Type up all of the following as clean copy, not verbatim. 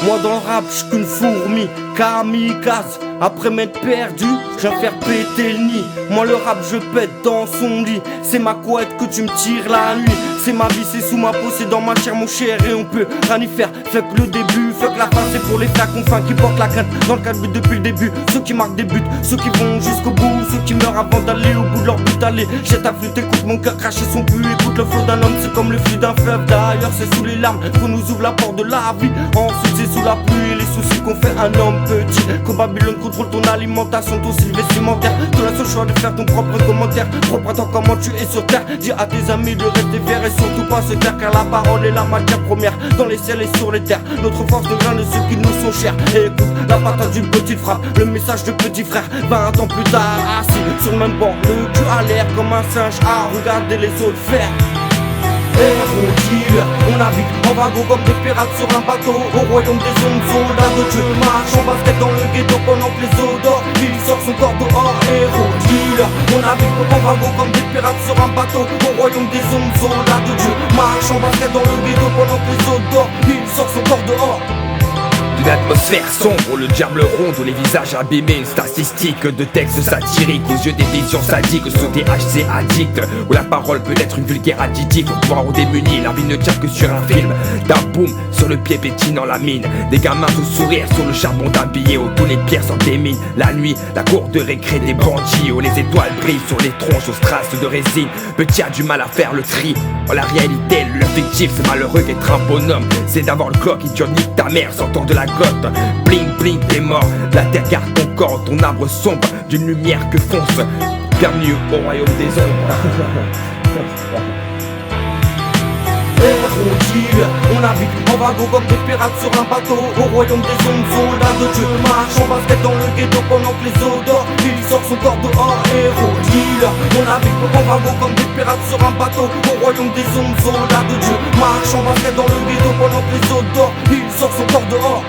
Moi dans le rap, j'suis qu'une fourmi, kamikaze. Après m'être perdu, je viens faire péter le nid. Moi le rap je pète dans son lit. C'est ma couette que tu me tires la nuit. C'est ma vie, c'est sous ma peau, c'est dans ma chair mon cher. Et on peut rien y faire, fait que le début, fait que la fin. C'est pour les frères confins qui portent la crainte. Dans le cadre but depuis le début, ceux qui marquent des buts, ceux qui vont jusqu'au bout, ceux qui meurent avant d'aller au bout de leur but. Allez, jette ta flûte, écoute mon cœur cracher son pu. Écoute le flot d'un homme, c'est comme le flux d'un fleuve. D'ailleurs c'est sous les larmes qu'on nous ouvre la porte de la vie. Ensuite c'est sous la pluie et les soucis qu'on fait un homme petit. Quand Babylone contrôle ton alimentation, ton sylve cimentaire. Tu as le seul choix de faire ton propre commentaire. Propre à toi comment tu es sur terre. Dis à tes amis de rester fiers et surtout pas se taire. Car la parole est la matière première dans les ciels et sur les terres. Notre force devient de ceux qui nous sont chers. Et écoute la patate d'une petite frappe, le message de petit frère. 20 ans plus tard, assis sur le même banc, le cul à l'air comme un singe à regarder les autres faire. Héros dealer, on navigue en wagon comme des pirates sur un bateau. Au royaume des hommes, soldats de Dieu. Marche en basket dans le ghetto pendant que les eaux dorment. Il sort son corps dehors. Héros dealer, on navigue en wagon comme des pirates sur un bateau. Au royaume des hommes, soldats de Dieu. Marche en basket dans le ghetto pendant que les eaux dorment. Il sort son corps dehors. Une atmosphère sombre, le diable ronde, où les visages abîmés, une statistique de textes satiriques, aux yeux des visions sadiques, sous THC addict, où la parole peut être une vulgaire additif, au pouvoir aux démunis, la vie ne tient que sur un film, d'un boom, sur le pied pétinant la mine, des gamins tout sourire sur le charbon d'un billet, où tous les pierres sont des mines, la nuit, la cour de récré des bandits, où les étoiles brillent sur les tronches aux strass de résine, petit a du mal à faire le tri, en la réalité, le fictif, c'est malheureux d'être un bonhomme, c'est d'avoir le clock, idiot nique ta mère, sortant de la gotte. Bling bling t'es mort, la terre garde ton corps, ton arbre sombre d'une lumière que fonce. Bienvenue au royaume des ombres. Héros dealer, on navigue en wagon comme des pirates sur un bateau. Au royaume des ombres, soldats de Dieu. Marche en basket dans le ghetto pendant que les eaux dorment. Il sort son corps dehors. Héros dealer, on navigue en wagon comme des pirates sur un bateau. Au royaume des ombres, soldats de Dieu. Marche en basket dans le ghetto pendant que les eaux dorment. Il sort son corps dehors.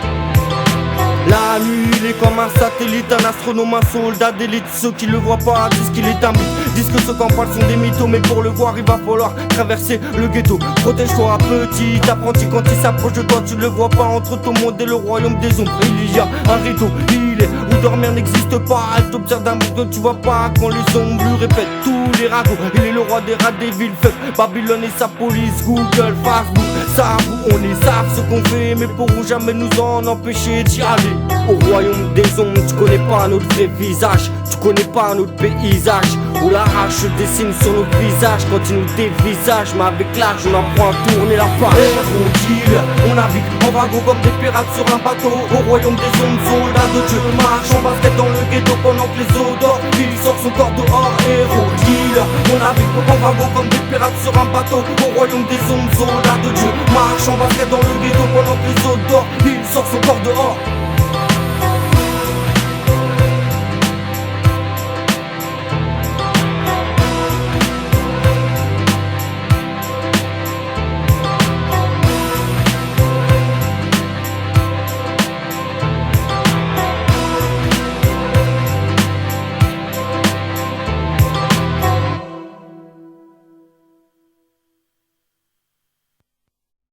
La nuit il est comme un satellite, un astronome, un soldat d'élite. Ceux qui le voient pas disent qu'il est un mythe, disent que ceux qui en parlent sont des mythos. Mais pour le voir il va falloir traverser le ghetto. Protège-toi petit apprenti, quand il s'approche de toi tu le vois pas. Entre ton monde et le royaume des ombres il y a un rideau, il est où dormir n'existe pas. Elle t'observe d'un bout que tu vois pas quand les ombres lui répètent tous les ragots. Il est le roi des rats des villes faites, Babylone et sa police, Google, Facebook. Ça on les savent ce qu'on fait, mais pourront jamais nous en empêcher d'y aller. Au royaume des ombres, tu connais pas notre vrai visage, tu connais pas notre paysage. Où la rage se dessine sur nos visages quand ils nous dévisagent. Mais avec l'âge on apprend à tourner la page. Héros dealer, on navigue en wagon comme des pirates sur un bateau. Au royaume des ombres, soldats de Dieu. Marche en basket dans le ghetto pendant que les eaux dorment. Il sort son corps dehors. Héros dealer, on navigue en wagon comme des pirates sur un bateau. Au royaume des ombres, soldats de Dieu. Marche en basket dans le ghetto pendant que les eaux dorment. Il sort son corps dehors.